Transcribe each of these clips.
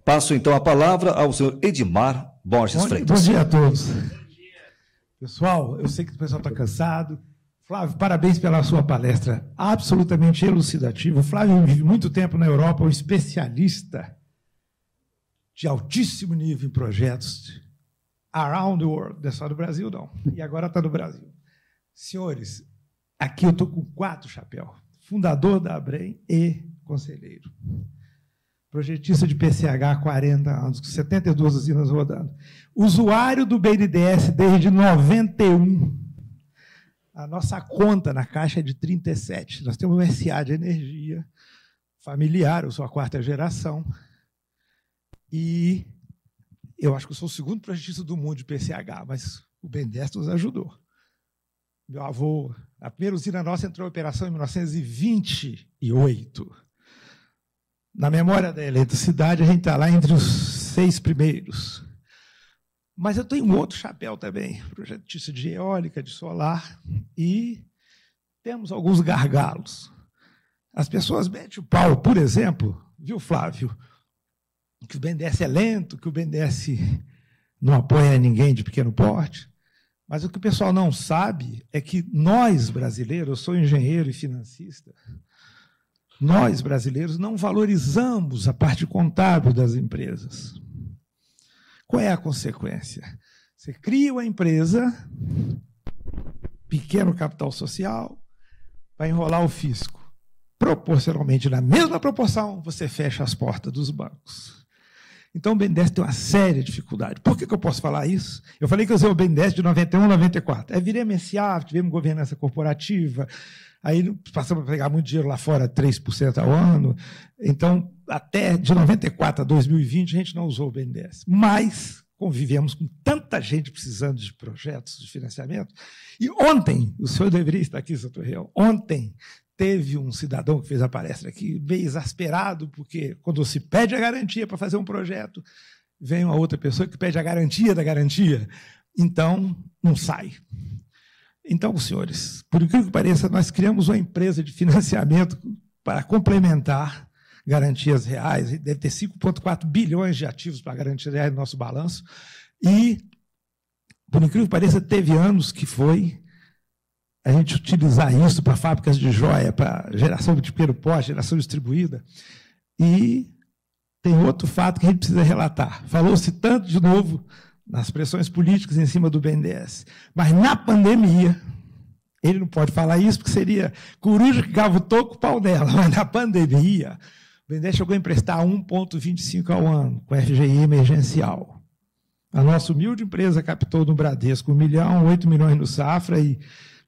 Passo, então, a palavra ao senhor Edmar Borges Freitas. Bom dia a todos. Pessoal, eu sei que o pessoal está cansado. Flávio, parabéns pela sua palestra absolutamente elucidativa. O Flávio vive muito tempo na Europa, um especialista de altíssimo nível em projetos around the world, não é só do Brasil, não. E agora está no Brasil. Senhores, aqui eu estou com 4 chapéus. Fundador da Abrem e conselheiro. Projetista de PCH há 40 anos, com 72 usinas rodando. Usuário do BNDES desde 91. A nossa conta na Caixa é de 37. Nós temos um SA de energia familiar, eu sou a 4ª geração. E eu acho que eu sou o 2º projetista do mundo de PCH, mas o BNDES nos ajudou. Meu avô, a primeira usina nossa entrou em operação em 1928. Na memória da eletricidade, a gente está lá entre os 6 primeiros. Mas eu tenho um outro chapéu também, projetista de eólica, de solar, e temos alguns gargalos. As pessoas metem o pau, por exemplo, viu, Flávio, que o BNDES é lento, que o BNDES não apoia ninguém de pequeno porte, mas o que o pessoal não sabe é que nós, brasileiros, eu sou engenheiro e financista, nós, brasileiros, não valorizamos a parte contábil das empresas. Qual é a consequência? Você cria uma empresa, pequeno capital social, vai enrolar o fisco. Proporcionalmente, na mesma proporção, você fecha as portas dos bancos. Então, o BNDES tem uma séria dificuldade. Por que eu posso falar isso? Eu falei que eu usei o BNDES de 91 a 94. Aí virei MSA, tivemos governança corporativa, aí passamos a pegar muito dinheiro lá fora, 3% ao ano. Então, até de 94 a 2020, a gente não usou o BNDES. Mas convivemos com tanta gente precisando de projetos de financiamento. E ontem, o senhor deveria estar aqui, Sr. Torreão, ontem teve um cidadão que fez a palestra aqui, meio exasperado, porque quando se pede a garantia para fazer um projeto, vem uma outra pessoa que pede a garantia da garantia. Então, não sai. Então, senhores, por incrível que pareça, nós criamos uma empresa de financiamento para complementar garantias reais, deve ter 5,4 bilhões de ativos para garantias reais no nosso balanço, e, por incrível que pareça, teve anos que foi a gente utilizar isso para fábricas de joia, para geração de pequeno porte, geração distribuída. E tem outro fato que a gente precisa relatar. Falou-se tanto, de novo, nas pressões políticas em cima do BNDES. Mas, na pandemia, ele não pode falar isso, porque seria coruja que gava o toco, pau dela. Mas, na pandemia, o BNDES chegou a emprestar 1,25 ao ano, com FGI emergencial. A nossa humilde empresa captou no Bradesco 1 milhão, 8 milhões no Safra e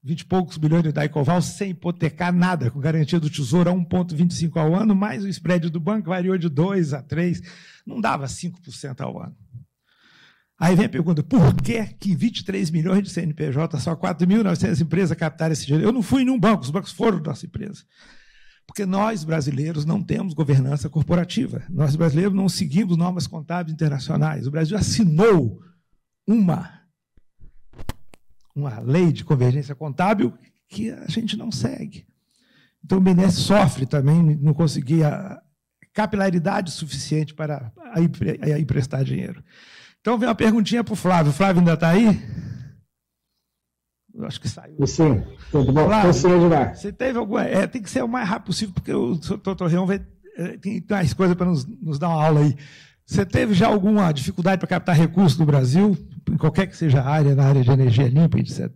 20 e poucos bilhões de Daicoval, sem hipotecar nada, com garantia do Tesouro a 1,25 ao ano, mais o spread do banco variou de 2 a 3, não dava 5% ao ano. Aí vem a pergunta, por que 23 milhões de CNPJ, só 4.900 empresas captaram esse dinheiro? Eu não fui em nenhum banco, os bancos foram nossa empresa. Porque nós, brasileiros, não temos governança corporativa. Nós, brasileiros, não seguimos normas contábeis internacionais. O Brasil assinou uma lei de convergência contábil que a gente não segue. Então, o BNDES sofre também, não conseguia capilaridade suficiente para emprestar dinheiro. Então, vem uma perguntinha para o Flávio. O Flávio ainda está aí? Eu acho que saiu. Sim, tudo bom. Flávio, você teve alguma... tem que ser o mais rápido possível, porque o doutor Torreão tem mais coisa para nos dar uma aula aí. Você teve já alguma dificuldade para captar recursos no Brasil, em qualquer que seja a área, na área de energia limpa e etc.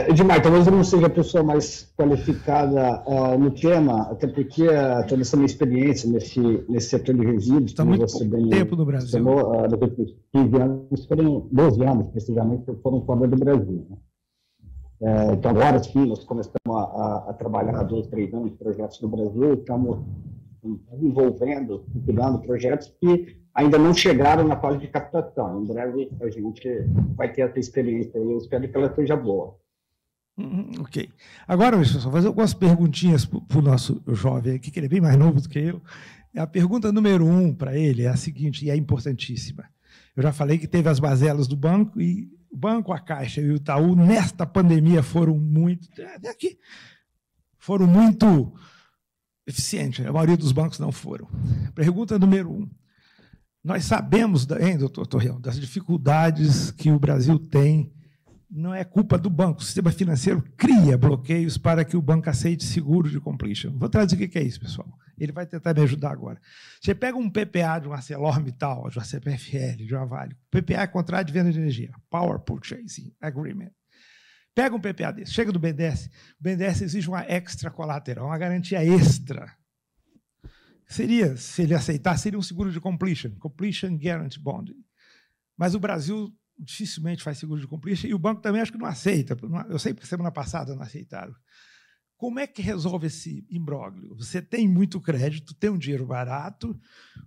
Edmar, talvez eu não seja a pessoa mais qualificada no tema, até porque toda essa minha experiência nesse setor de resíduos... Está muito pouco tempo no Brasil. Depois de 15 anos, foram 12 anos, precisamente, foram fora do Brasil. Né? Então, agora sim, nós começamos a trabalhar há 2, 3 anos em projetos no Brasil, estamos desenvolvendo, estudando projetos que ainda não chegaram na fase de captação. Em breve a gente vai ter essa experiência e eu espero que ela seja boa. Ok. Agora, pessoal, vou fazer algumas perguntinhas para o nosso jovem aqui, que ele é bem mais novo do que eu. A pergunta número 1 para ele é a seguinte, e é importantíssima. Eu já falei que teve as mazelas do banco, e o banco, a Caixa e o Itaú, nesta pandemia, foram muito eficiente. A maioria dos bancos não foram. Pergunta número 1. Nós sabemos, doutor Torreão, das dificuldades que o Brasil tem. Não é culpa do banco. O sistema financeiro cria bloqueios para que o banco aceite seguro de completion. Vou traduzir o que é isso, pessoal. Ele vai tentar me ajudar agora. Você pega um PPA de uma ArcelorMittal, de uma CPFL, de uma Vale. PPA é contrato de venda de energia. Power Purchasing Agreement. Pega um PPA desse, chega do BNDES, o BNDES exige uma extra colateral, uma garantia extra. Seria, se ele aceitasse, seria um seguro de completion guarantee bond. Mas o Brasil dificilmente faz seguro de completion e o banco também acho que não aceita. Eu sei que semana passada não aceitaram. Como é que resolve esse imbróglio? Você tem muito crédito, tem um dinheiro barato,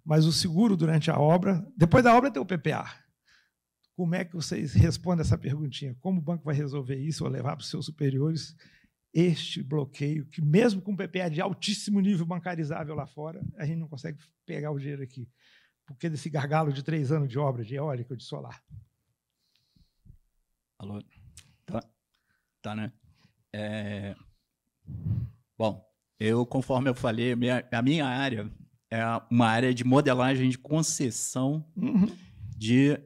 mas o seguro durante a obra, depois da obra tem o PPA. Como é que vocês respondem essa perguntinha? Como o banco vai resolver isso ou levar para os seus superiores este bloqueio, que mesmo com PPA de altíssimo nível bancarizável lá fora, a gente não consegue pegar o dinheiro aqui, porque desse gargalo de 3 anos de obra, de eólica ou de solar? Alô? Tá, né? Bom, conforme eu falei, a minha área é uma área de modelagem de concessão de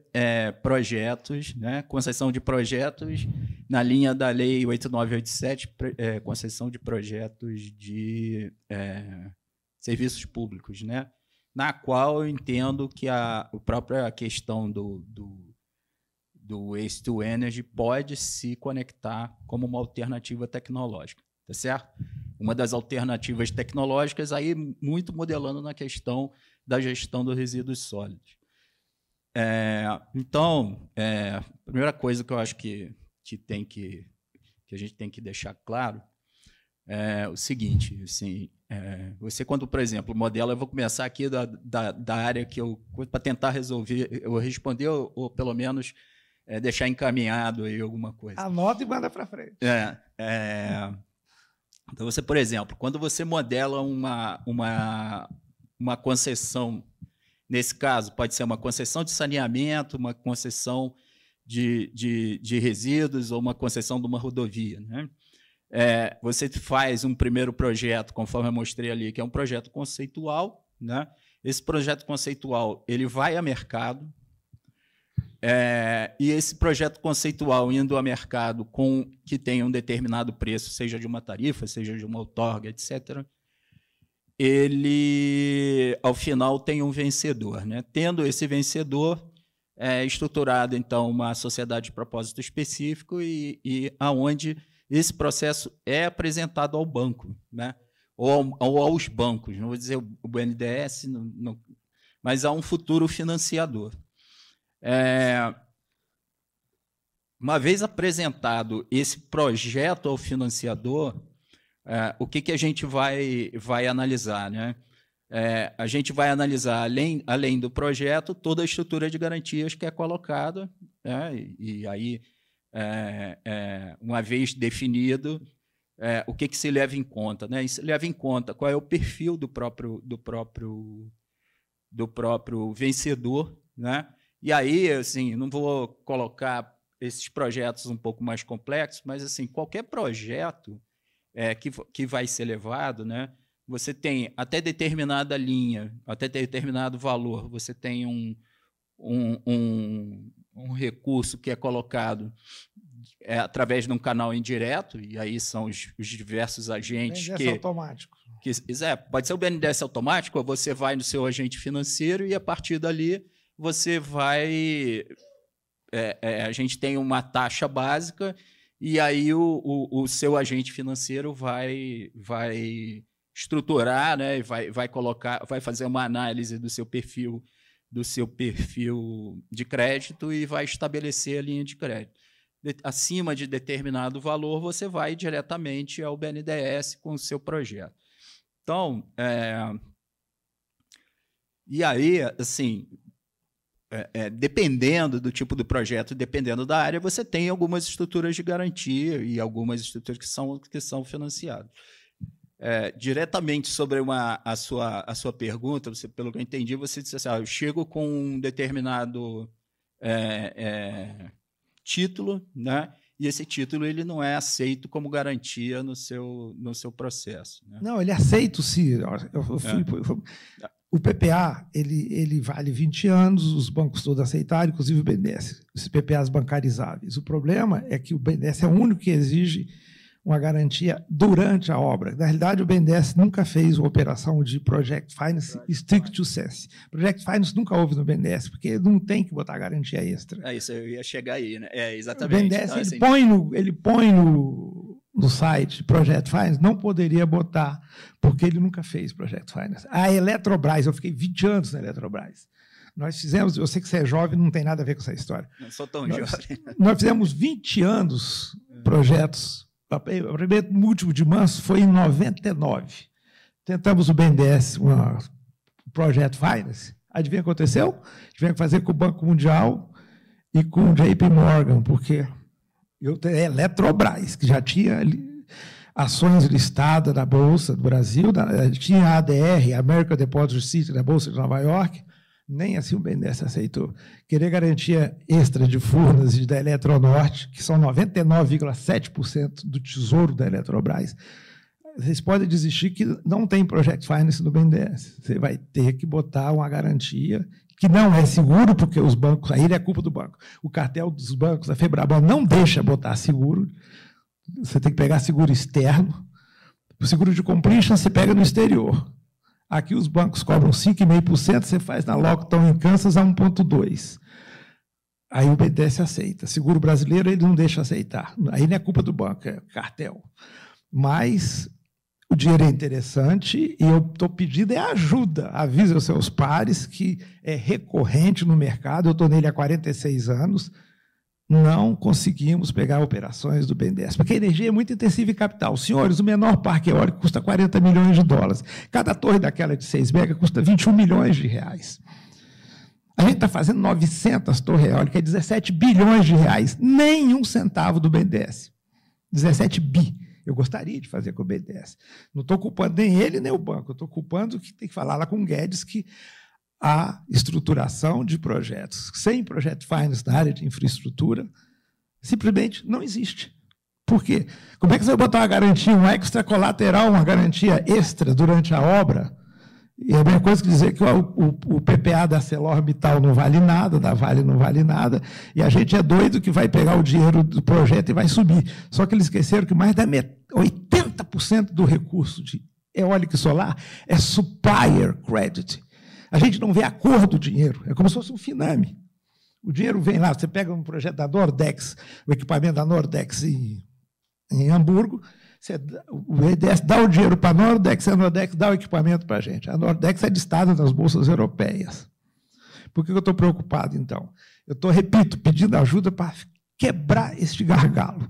projetos, né? Concessão de projetos na linha da Lei 8987, concessão de projetos de serviços públicos, né? Na qual eu entendo que a própria questão do Waste to Energy pode se conectar como uma alternativa tecnológica, tá certo? Uma das alternativas tecnológicas, aí muito modelando na questão da gestão dos resíduos sólidos. Então, a primeira coisa que eu acho que a gente tem que deixar claro é o seguinte, assim, você quando, por exemplo, modela, eu vou começar aqui da área que para tentar resolver, eu responder ou pelo menos deixar encaminhado aí alguma coisa. Anota e manda para frente. Então, você, por exemplo, quando você modela uma concessão, nesse caso, pode ser uma concessão de saneamento, uma concessão de resíduos ou uma concessão de uma rodovia, né? Você faz um primeiro projeto, conforme eu mostrei ali, que é um projeto conceitual, né? Esse projeto conceitual ele vai a mercado, e esse projeto conceitual indo a mercado que tenha um determinado preço, seja de uma tarifa, seja de uma outorga, etc., ele, ao final, tem um vencedor, né? Tendo esse vencedor, estruturado, então, uma sociedade de propósito específico e aonde esse processo é apresentado ao banco, né? ou aos bancos, não vou dizer o BNDES, mas a um futuro financiador. Uma vez apresentado esse projeto ao financiador, o que a gente vai analisar, né? A gente vai analisar, além do projeto, toda a estrutura de garantias que é colocada, né? E aí, uma vez definido, o que se leva em conta, né? Isso leva em conta qual é o perfil do próprio vencedor, né? E aí, assim, não vou colocar esses projetos um pouco mais complexos, mas assim, qualquer projeto que vai ser levado, né? Você tem até determinada linha, até determinado valor, você tem um recurso que é colocado através de um canal indireto, e aí são os diversos agentes BNDES automático. Pode ser o BNDES automático, ou você vai no seu agente financeiro e, a partir dali, você vai... a gente tem uma taxa básica e aí o seu agente financeiro vai estruturar, né, vai fazer uma análise do seu perfil de crédito e vai estabelecer a linha de crédito. Acima de determinado valor, você vai diretamente ao BNDES com o seu projeto. Então, e aí, assim, dependendo do tipo do projeto, dependendo da área, você tem algumas estruturas de garantia e algumas estruturas que são financiadas. Diretamente sobre a sua pergunta, pelo que eu entendi, você disse assim, eu chego com um determinado título, né, e esse título ele não é aceito como garantia no seu processo. Né? Não, ele é aceito, sim. O PPA ele vale 20 anos, os bancos todos aceitaram, inclusive o BNDES, esses PPAs bancarizáveis. O problema é que o BNDES é o único que exige uma garantia durante a obra. Na realidade, o BNDES nunca fez uma operação de Project Finance strict to sense. Project Finance nunca houve no BNDES, porque não tem que botar garantia extra. É isso, eu ia chegar aí, né? Exatamente. O BNDES, ele põe no site Project Finance, não poderia botar, porque ele nunca fez Project Finance. A Eletrobras, eu fiquei 20 anos na Eletrobras. Nós fizemos, eu sei que você é jovem, não tem nada a ver com essa história. Não sou tão jovem. Nós fizemos 20 anos projetos. O primeiro múltiplo de Manso foi em 99. Tentamos o BNDES, o Project Finance. Adivinha o que aconteceu? Tivemos que fazer com o Banco Mundial e com o JP Morgan, porque a Eletrobras, que já tinha ações listadas na Bolsa do Brasil, tinha a ADR, American Deposit Receipt, na Bolsa de Nova York, nem assim o BNDES aceitou. Querer garantia extra de Furnas e da Eletronorte, que são 99,7% do tesouro da Eletrobras, vocês podem desistir que não tem Project Finance no BNDES. Você vai ter que botar uma garantia que não é seguro, porque os bancos, aí é culpa do banco. O cartel dos bancos, a Febraban, não deixa botar seguro. Você tem que pegar seguro externo. O seguro de completion você pega no exterior. Aqui os bancos cobram 5,5%, você faz na Lockton em Kansas a 1,2%. Aí o BNDES aceita. Seguro brasileiro ele não deixa aceitar. Aí não é culpa do banco, é cartel. Mas o dinheiro é interessante e eu estou pedindo ajuda. Avise os seus pares que é recorrente no mercado, eu estou nele há 46 anos, não conseguimos pegar operações do BNDES, porque a energia é muito intensiva em capital. Senhores, o menor parque eólico custa 40 milhões de dólares. Cada torre daquela de 6 mega custa 21 milhões de reais. A gente está fazendo 900 torres eólicas, 17 bilhões de reais, nem um centavo do BNDES. 17 bi. Eu gostaria de fazer com o BNDES. Não estou culpando nem ele, nem o banco. Estou culpando que tem que falar lá com o Guedes que a estruturação de projetos sem Project Finance na área de infraestrutura simplesmente não existe. Por quê? Como é que você vai botar uma garantia, um extra colateral, uma garantia extra durante a obra? E é a mesma coisa que dizer que o PPA da ArcelorMittal não vale nada, da Vale não vale nada, e a gente é doido que vai pegar o dinheiro do projeto e vai subir. Só que eles esqueceram que mais da 80% do recurso de eólica e solar é supplier credit. A gente não vê a cor do dinheiro, é como se fosse um Finame. O dinheiro vem lá, você pega um projeto da Nordex, o equipamento da Nordex em Hamburgo, o BNDES dá o dinheiro para a Nordex, a Nordex dá o equipamento para a gente. A Nordex é listada nas bolsas europeias. Por que eu estou preocupado, então? Eu estou, repito, pedindo ajuda para quebrar este gargalo.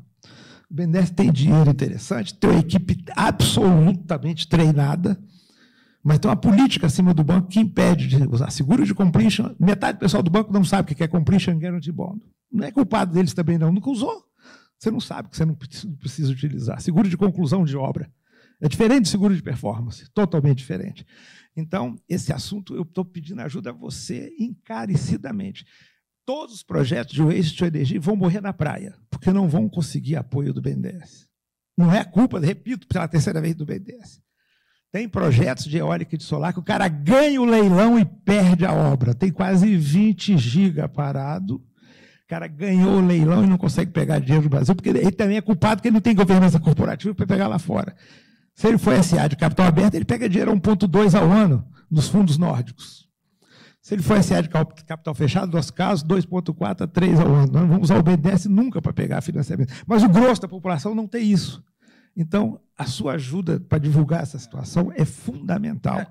O BNDES tem dinheiro interessante, tem uma equipe absolutamente treinada, mas tem uma política acima do banco que impede de usar seguro de completion. Metade do pessoal do banco não sabe o que é completion guarantee bond. Não é culpado deles também, não. Nunca usou. Você não sabe que você não precisa utilizar. Seguro de conclusão de obra. É diferente de seguro de performance. Totalmente diferente. Então, esse assunto, eu estou pedindo ajuda a você encarecidamente. Todos os projetos de waste to energy vão morrer na praia, porque não vão conseguir apoio do BNDES. Não é culpa, repito, pela terceira vez do BNDES. Tem projetos de eólica e de solar que o cara ganha o leilão e perde a obra. Tem quase 20 giga parado. O cara ganhou o leilão e não consegue pegar dinheiro do Brasil, porque ele também é culpado porque ele não tem governança corporativa para pegar lá fora. Se ele for SA de capital aberto, ele pega dinheiro a 1,2 ao ano nos fundos nórdicos. Se ele for SA de capital fechado, no nosso caso, 2,4 a 3 ao ano. Nós não vamos usar o BNDES nunca para pegar financiamento. Mas o grosso da população não tem isso. Então, a sua ajuda para divulgar essa situação é fundamental.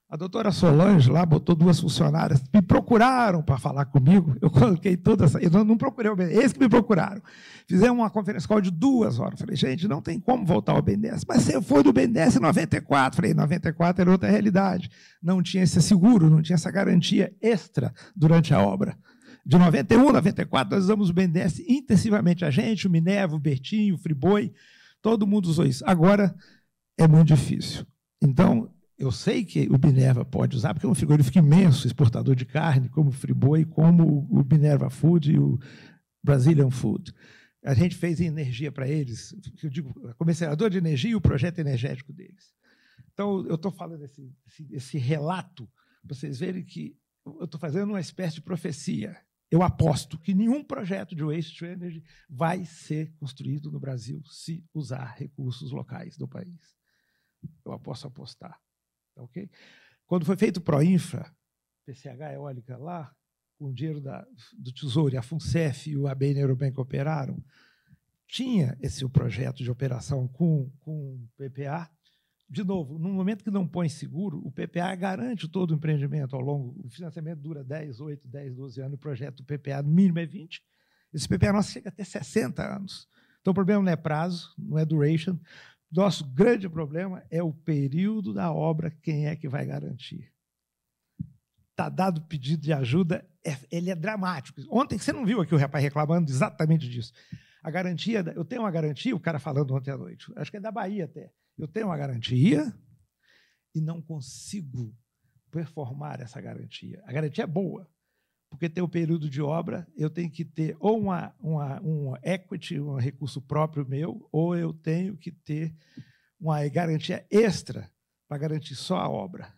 A doutora Solange lá botou 2 funcionárias, me procuraram para falar comigo, eu coloquei toda essa... Eu não procurei o BNDES, eles que me procuraram. Fizemos uma conferência call de 2 horas. Falei, gente, não tem como voltar ao BNDES. Mas você foi do BNDES em 94. Falei, 94 era outra realidade. Não tinha esse seguro, não tinha essa garantia extra durante a obra. De 91, 94, nós usamos o BNDES intensivamente. A gente, o Minerva, o Bertinho, o Friboi, todo mundo usou isso. Agora é muito difícil. Então, eu sei que o Minerva pode usar, porque é um frigorífico imenso, exportador de carne, como o Friboi, como o Minerva Food e o Brazilian Food. A gente fez energia para eles, eu digo, a comercializadora de energia e o projeto energético deles. Então, eu estou falando esse relato para vocês verem que eu estou fazendo uma espécie de profecia. Eu aposto que nenhum projeto de waste to energy vai ser construído no Brasil se usar recursos locais do país. Eu posso apostar. Okay? Quando foi feito o Proinfra, PCH eólica lá, com o dinheiro do Tesouro, e a FUNCEF e o ABN Eurobank operaram, tinha esse projeto de operação com o PPA. De novo, no momento que não põe seguro, o PPA garante todo o empreendimento ao longo. O financiamento dura 10, 8, 10, 12 anos, o projeto do PPA no mínimo é 20. Esse PPA nosso chega até 60 anos. Então, o problema não é prazo, não é duration. Nosso grande problema é o período da obra, quem é que vai garantir. Está dado o pedido de ajuda, ele é dramático. Ontem, você não viu aqui o rapaz reclamando exatamente disso. A garantia, eu tenho uma garantia, o cara falando ontem à noite, acho que é da Bahia até. Eu tenho uma garantia e não consigo performar essa garantia. A garantia é boa, porque tem o período de obra, eu tenho que ter ou uma equity, um recurso próprio meu, ou eu tenho que ter uma garantia extra para garantir só a obra.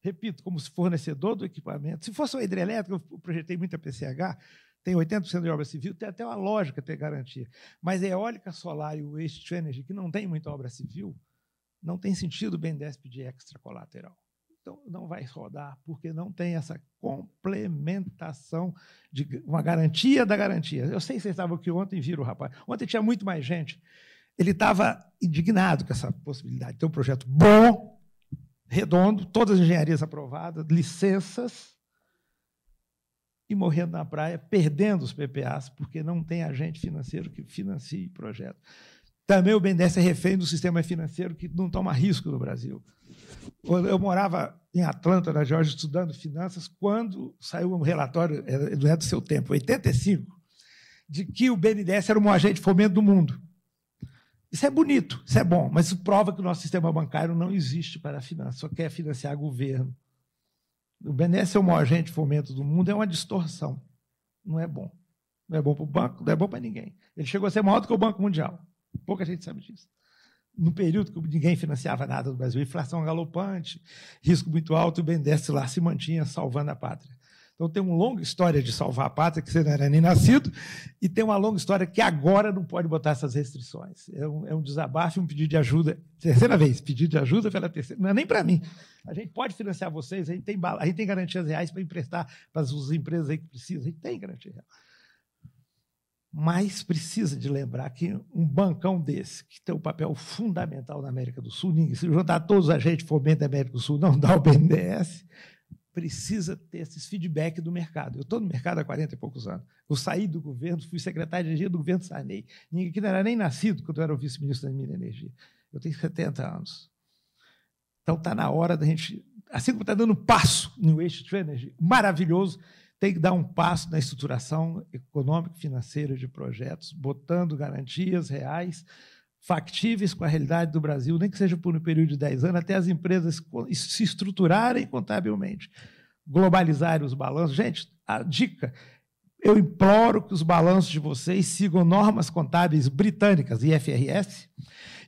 Repito, como fornecedor do equipamento. Se fosse uma hidrelétrica, eu projetei muita PCH, tem 80% de obra civil, tem até uma lógica ter garantia. Mas eólica, solar e o waste to energy, que não tem muita obra civil, não tem sentido o BNDES pedir extra colateral. Então, não vai rodar, porque não tem essa complementação de uma garantia da garantia. Eu sei que vocês estavam aqui ontem e viram o rapaz. Ontem tinha muito mais gente. Ele estava indignado com essa possibilidade de ter um projeto bom, redondo, todas as engenharias aprovadas, licenças, e morrendo na praia, perdendo os PPAs, porque não tem agente financeiro que financie o projeto. Também o BNDES é refém do sistema financeiro que não toma risco no Brasil. Eu morava em Atlanta, na Geórgia, estudando finanças, quando saiu um relatório, não é do seu tempo, 85, de que o BNDES era o maior agente de fomento do mundo. Isso é bonito, isso é bom, mas isso prova que o nosso sistema bancário não existe para finanças, só quer financiar governo. O BNDES é o maior agente de fomento do mundo, é uma distorção. Não é bom. Não é bom para o banco, não é bom para ninguém. Ele chegou a ser maior do que o Banco Mundial. Pouca gente sabe disso. No período que ninguém financiava nada no Brasil, inflação galopante, risco muito alto, o BNDES lá se mantinha salvando a pátria. Então, tem uma longa história de salvar a pátria, que você não era nem nascido, e tem uma longa história que agora não pode botar essas restrições. É um desabafo e um pedido de ajuda. Terceira vez, pedido de ajuda pela terceira. Não é nem para mim. A gente pode financiar vocês, a gente tem garantias reais para emprestar para as empresas aí que precisam, a gente tem garantia real. Mas precisa de lembrar que um bancão desse, que tem um papel fundamental na América do Sul, se juntar todos os agentes de fomento da América do Sul, não dá o BNDES, precisa ter esses feedback do mercado. Eu estou no mercado há 40 e poucos anos. Eu saí do governo, fui secretário de energia do governo Sarney. Ninguém aqui não era nem nascido quando eu era o vice-ministro da Minas e Energia. Eu tenho 70 anos. Então, está na hora da gente, assim como está dando passo no waste to energy, maravilhoso, tem que dar um passo na estruturação econômica e financeira de projetos, botando garantias reais, factíveis com a realidade do Brasil, nem que seja por um período de 10 anos, até as empresas se estruturarem contabilmente, globalizarem os balanços. Gente, a dica, eu imploro que os balanços de vocês sigam normas contábeis britânicas, IFRS,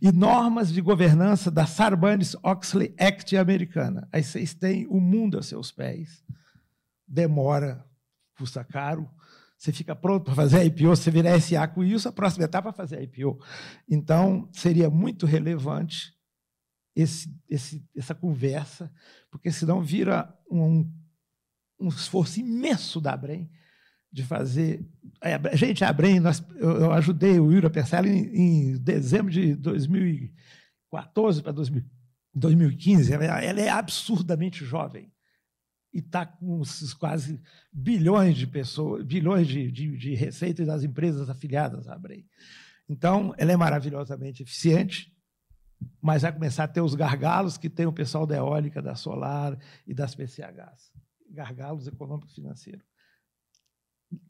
e normas de governança da Sarbanes-Oxley Act americana. Aí vocês têm o mundo a seus pés. Demora, custa caro, você fica pronto para fazer a IPO, você vira SA com isso, a próxima etapa é fazer a IPO. Então, seria muito relevante essa conversa, porque senão vira um esforço imenso da ABREM de fazer... Gente, a ABREM, eu ajudei o Yuri a pensar em dezembro de 2014 para 2015, ela é absurdamente jovem. E está com esses quase bilhões de pessoas, bilhões de receitas das empresas afiliadas à ABREM. Então, ela é maravilhosamente eficiente, mas vai começar a ter os gargalos que tem o pessoal da eólica, da solar e das PCHs. Gargalos econômicos e financeiros.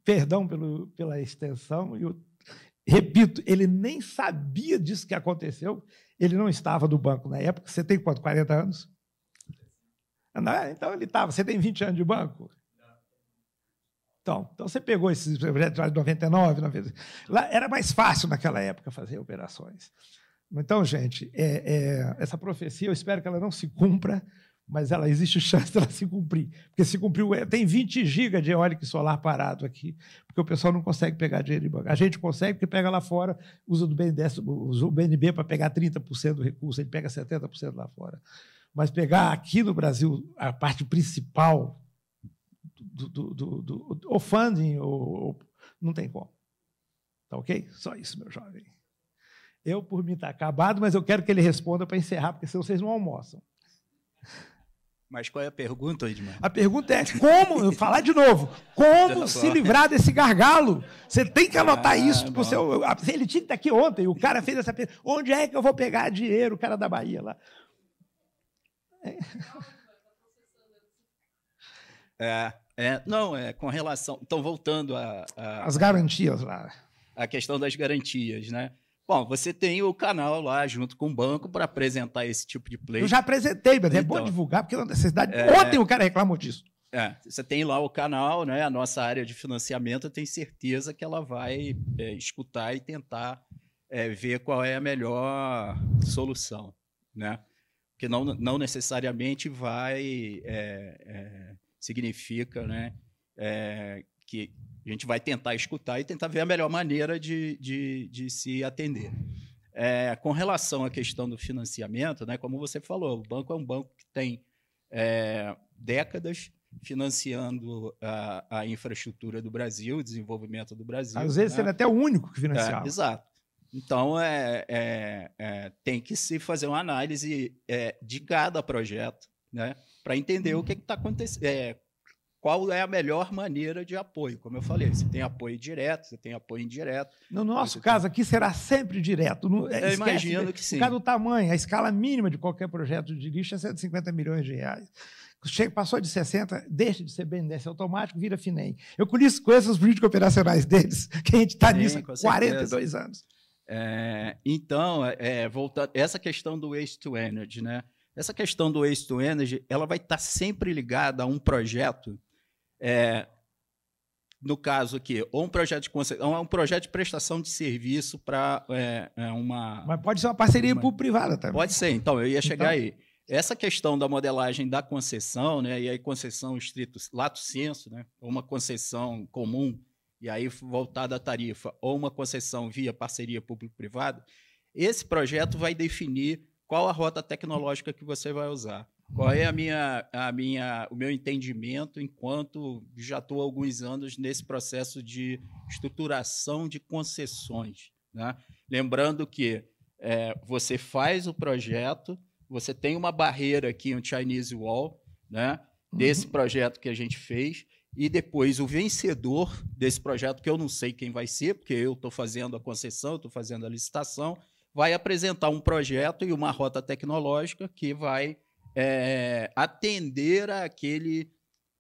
Perdão pela extensão, eu repito, ele nem sabia disso que aconteceu, ele não estava no banco na época. Você tem quanto? 40 anos? Não, então ele estava. Você tem 20 anos de banco? Então você pegou esses projetos lá de 99, 90. Lá era mais fácil naquela época fazer operações. Então, gente, essa profecia, eu espero que ela não se cumpra, mas ela existe chance dela se cumprir. Porque se cumpriu, tem 20 gigas de eólica e solar parado aqui, porque o pessoal não consegue pegar dinheiro em banco. A gente consegue, porque pega lá fora, usa o BNB para pegar 30% do recurso, ele pega 70% lá fora. Mas pegar aqui no Brasil a parte principal do funding, não tem como. Tá ok? Só isso, meu jovem. Eu, por mim, está acabado, mas eu quero que ele responda para encerrar, porque senão vocês não almoçam. Mas qual é a pergunta, Edmar? A pergunta é como, eu vou falar de novo, como se livrar desse gargalo? Você tem que anotar isso. Ele tinha que estar aqui ontem, o cara fez essa pergunta. Onde é que eu vou pegar dinheiro, o cara da Bahia lá? Com relação... Então, voltando as garantias lá. A questão das garantias, né? Bom, você tem o canal lá junto com o banco para apresentar esse tipo de play. Eu já apresentei, mas é bom divulgar, porque é uma necessidade. Ontem o cara reclamou disso. Você tem lá o canal, né? A nossa área de financiamento, eu tenho certeza que ela vai escutar e tentar ver qual é a melhor solução, né? Porque não necessariamente significa, né, que a gente vai tentar escutar e tentar ver a melhor maneira de se atender. Com relação à questão do financiamento, né, como você falou, o banco é um banco que tem décadas financiando a infraestrutura do Brasil, o desenvolvimento do Brasil. Às vezes, ele é até o único que financiava. Exato. Então, tem que se fazer uma análise de cada projeto, né, para entender o que está acontecendo, qual é a melhor maneira de apoio. Como eu falei, você tem apoio direto, você tem apoio indireto. No nosso caso aqui será sempre direto. Eu imagino que sim. Por causa do tamanho, a escala mínima de qualquer projeto de lixo é 150 milhões de reais. Passou de 60, deixa de ser BNDES automático, vira FINEM. Eu conheço os políticos operacionais deles, que a gente está nisso há 42 anos. Então, voltando, essa questão do Waste to Energy, né? Essa questão do Waste to Energy, ela vai estar sempre ligada a um projeto, no caso aqui, ou um projeto de concessão, ou um projeto de prestação de serviço para uma... Mas pode ser uma parceria público-privada também. Pode ser, então, eu ia chegar aí. Essa questão da modelagem da concessão, né, e aí concessão estrito lato sensu, né, ou uma concessão comum, e aí voltada à tarifa, ou uma concessão via parceria público-privada, esse projeto vai definir qual a rota tecnológica que você vai usar. Qual é o meu entendimento enquanto já estou há alguns anos nesse processo de estruturação de concessões, né? Lembrando que você faz o projeto, você tem uma barreira aqui, um Chinese Wall, né, desse projeto que a gente fez, e depois o vencedor desse projeto, que eu não sei quem vai ser, porque eu estou fazendo a concessão, estou fazendo a licitação, vai apresentar um projeto e uma rota tecnológica que vai atender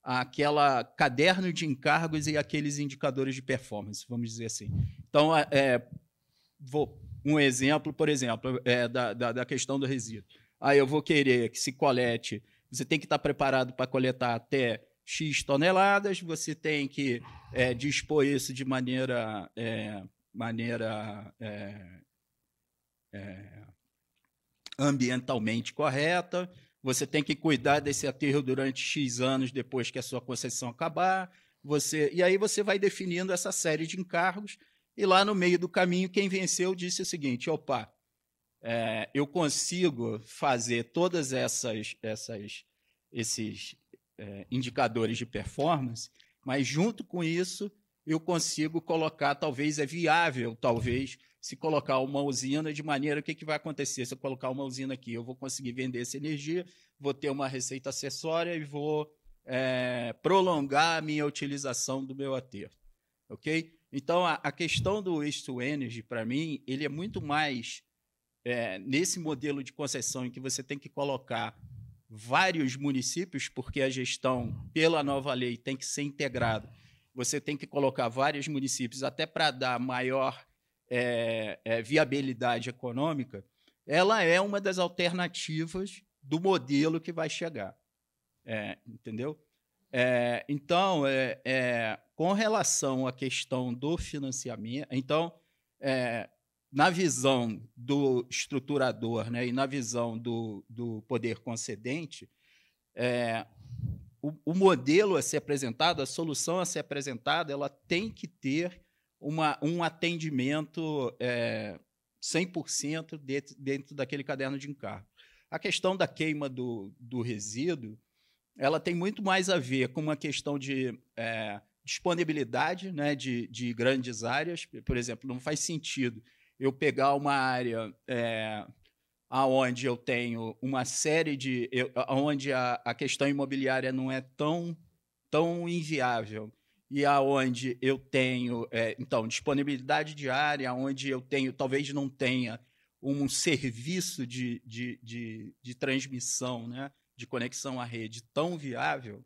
aquela caderno de encargos e aqueles indicadores de performance, vamos dizer assim. Então, um exemplo, por exemplo, da questão do resíduo. Aí eu vou querer que se colete, você tem que estar preparado para coletar até X toneladas, você tem que dispor isso de maneira ambientalmente correta, você tem que cuidar desse aterro durante X anos depois que a sua concessão acabar, e aí você vai definindo essa série de encargos, e lá no meio do caminho, quem venceu disse o seguinte: opa, eu consigo fazer todas esses indicadores de performance, mas junto com isso eu consigo colocar, talvez é viável, talvez, se colocar uma usina de maneira, o que vai acontecer? Se eu colocar uma usina aqui, eu vou conseguir vender essa energia, vou ter uma receita acessória e vou prolongar a minha utilização do meu aterro. Ok? Então, a questão do Waste to Energy, para mim, ele é muito mais nesse modelo de concessão em que você tem que colocar vários municípios, porque a gestão, pela nova lei, tem que ser integrada. Você tem que colocar vários municípios, até para dar maior viabilidade econômica. Ela é uma das alternativas do modelo que vai chegar. Entendeu? Então, com relação à questão do financiamento, então, na visão do estruturador, né, e na visão do poder concedente, o modelo a ser apresentado, a solução a ser apresentada, ela tem que ter um atendimento 100% dentro daquele caderno de encargo. A questão da queima do resíduo, ela tem muito mais a ver com uma questão de disponibilidade, né, de grandes áreas. Por exemplo, não faz sentido eu pegar uma área onde eu tenho uma série de... onde a questão imobiliária não é tão inviável e aonde eu tenho, então, disponibilidade de área, onde eu tenho, talvez não tenha um serviço de transmissão, né, de conexão à rede tão viável,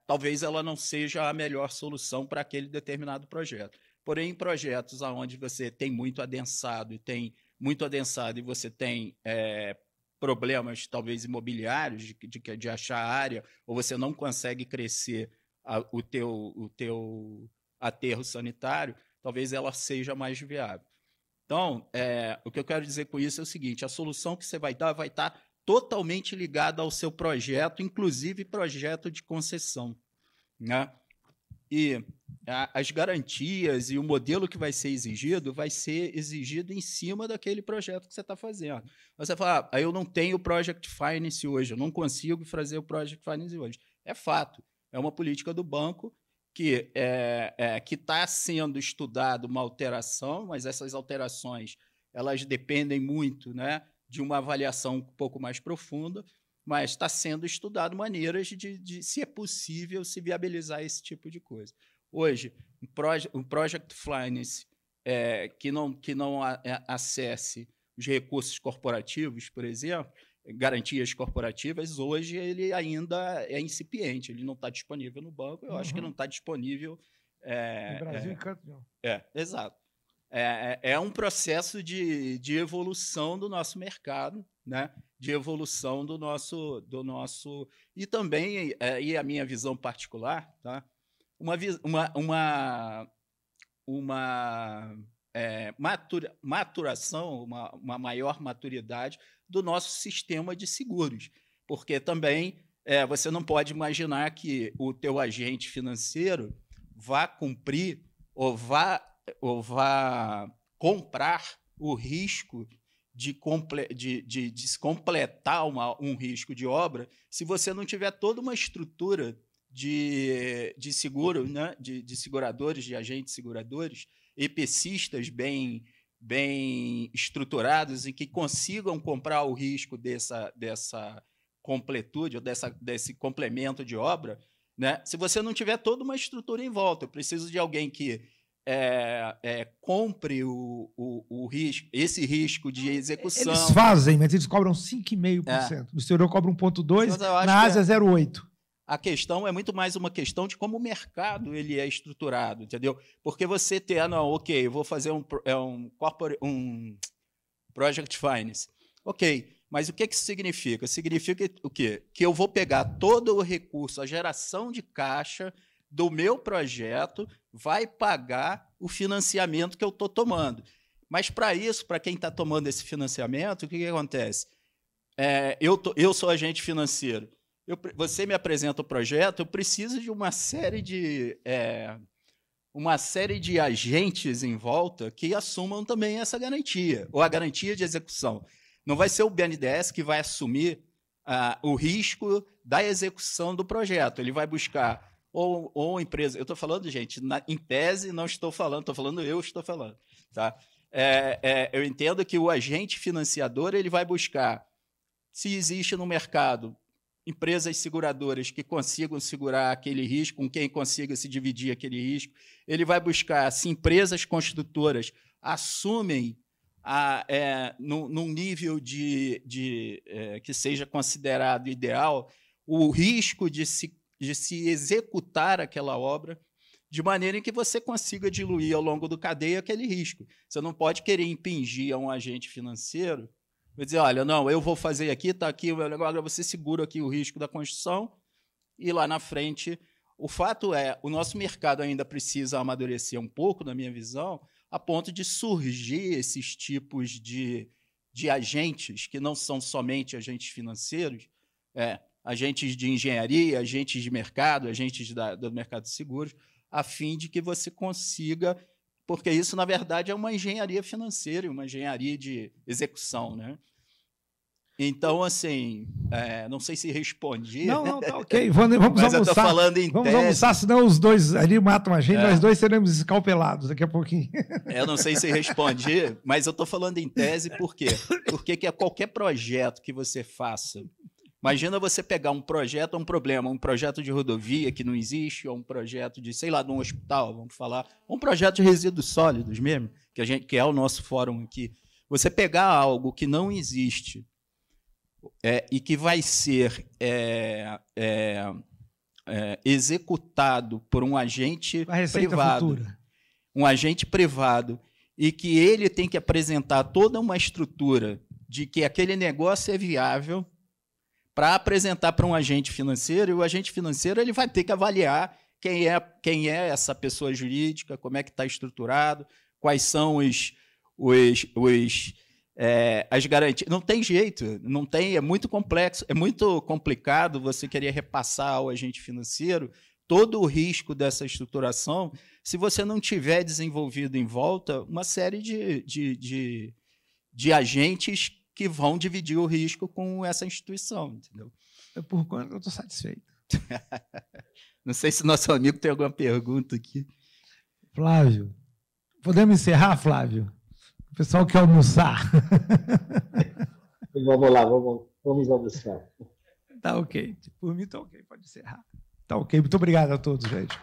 talvez ela não seja a melhor solução para aquele determinado projeto. Porém, em projetos onde você tem muito adensado e você tem problemas, talvez, imobiliários, de achar área, ou você não consegue crescer o teu aterro sanitário, talvez ela seja mais viável. Então, o que eu quero dizer com isso é o seguinte: a solução que você vai dar vai estar totalmente ligada ao seu projeto, inclusive projeto de concessão, né? E as garantias e o modelo que vai ser exigido em cima daquele projeto que você está fazendo. Você fala, eu não tenho Project Finance hoje, eu não consigo fazer o Project Finance hoje. É fato, é uma política do banco que está sendo estudada uma alteração, mas essas alterações elas dependem muito, né, de uma avaliação um pouco mais profunda, mas está sendo estudado maneiras de se é possível se viabilizar esse tipo de coisa. Hoje, um Project Finance que não acesse os recursos corporativos, por exemplo, garantias corporativas, hoje ele ainda é incipiente, ele não está disponível no banco, eu acho que não está disponível... no Brasil, canto não. Exato. É um processo de evolução do nosso mercado, né? De evolução do nosso e também, e a minha visão particular, tá? Uma maturação, uma maior maturidade do nosso sistema de seguros, porque também você não pode imaginar que o teu agente financeiro vá cumprir ou vá comprar o risco de se completar um risco de obra se você não tiver toda uma estrutura de seguro, né? de seguradores, de agentes seguradores, EPCistas bem estruturados e que consigam comprar o risco dessa completude ou desse complemento de obra, né? Se você não tiver toda uma estrutura em volta, eu preciso de alguém que compre o risco, esse risco de execução. Eles fazem, mas eles cobram 5,5%. No exterior cobram 1,2%, na Ásia 0,8%. A questão é muito mais uma questão de como o mercado ele é estruturado, entendeu? Porque você eu vou fazer um Project Finance. Ok, mas o que isso significa? Significa o quê? Que eu vou pegar todo o recurso, a geração de caixa do meu projeto vai pagar o financiamento que eu estou tomando. Mas, para isso, para quem está tomando esse financiamento, o que acontece? Eu sou agente financeiro. Você me apresenta o projeto, eu preciso de uma série de agentes em volta que assumam também essa garantia, ou a garantia de execução. Não vai ser o BNDES que vai assumir o risco da execução do projeto. Ele vai buscar ou empresa... Eu estou falando, gente, em tese não estou falando, estou falando. Tá? Eu entendo que o agente financiador ele vai buscar, se existe no mercado, empresas seguradoras que consigam segurar aquele risco, com quem consiga se dividir aquele risco. Ele vai buscar se empresas construtoras assumem num nível que seja considerado ideal o risco de se executar aquela obra, de maneira em que você consiga diluir ao longo do cadeia aquele risco. Você não pode querer impingir a um agente financeiro, vai dizer, olha, não, eu vou fazer aqui, está aqui o meu negócio, você segura aqui o risco da construção e lá na frente O fato é, o nosso mercado ainda precisa amadurecer um pouco, na minha visão, a ponto de surgir esses tipos de agentes, que não são somente agentes financeiros, agentes de engenharia, agentes de mercado, agentes do mercado de seguros, a fim de que você consiga, porque isso, na verdade, é uma engenharia financeira, uma engenharia de execução, né? Então, assim, não sei se respondi. Não, tá ok. Vamos mas almoçar. Eu tô falando em vamos tese. almoçar, senão os dois ali matam a gente, nós dois seremos escalpelados daqui a pouquinho. Eu não sei se respondi, mas eu estou falando em tese por quê? Porque qualquer projeto que você faça, imagina você pegar um projeto, um problema, um projeto de rodovia que não existe, ou um projeto de, sei lá, de um hospital, vamos falar, um projeto de resíduos sólidos mesmo, que é o nosso fórum aqui. Você pegar algo que não existe e que vai ser executado por um agente privado, futura. Um agente privado, e que ele tem que apresentar toda uma estrutura de que aquele negócio é viável para apresentar para um agente financeiro, e o agente financeiro ele vai ter que avaliar quem é essa pessoa jurídica, como é que está estruturado, quais são as garantias. Não tem jeito, não tem, é muito complexo, é muito complicado você querer repassar ao agente financeiro todo o risco dessa estruturação se você não tiver desenvolvido em volta uma série de agentes que vão dividir o risco com essa instituição, entendeu? Por quanto eu estou satisfeito. Não sei se nosso amigo tem alguma pergunta aqui. Flávio, podemos encerrar, Flávio? O pessoal quer almoçar. Vamos lá, vamos almoçar. Tá ok. Por mim, tá ok. Pode encerrar. Tá ok. Muito obrigado a todos, gente.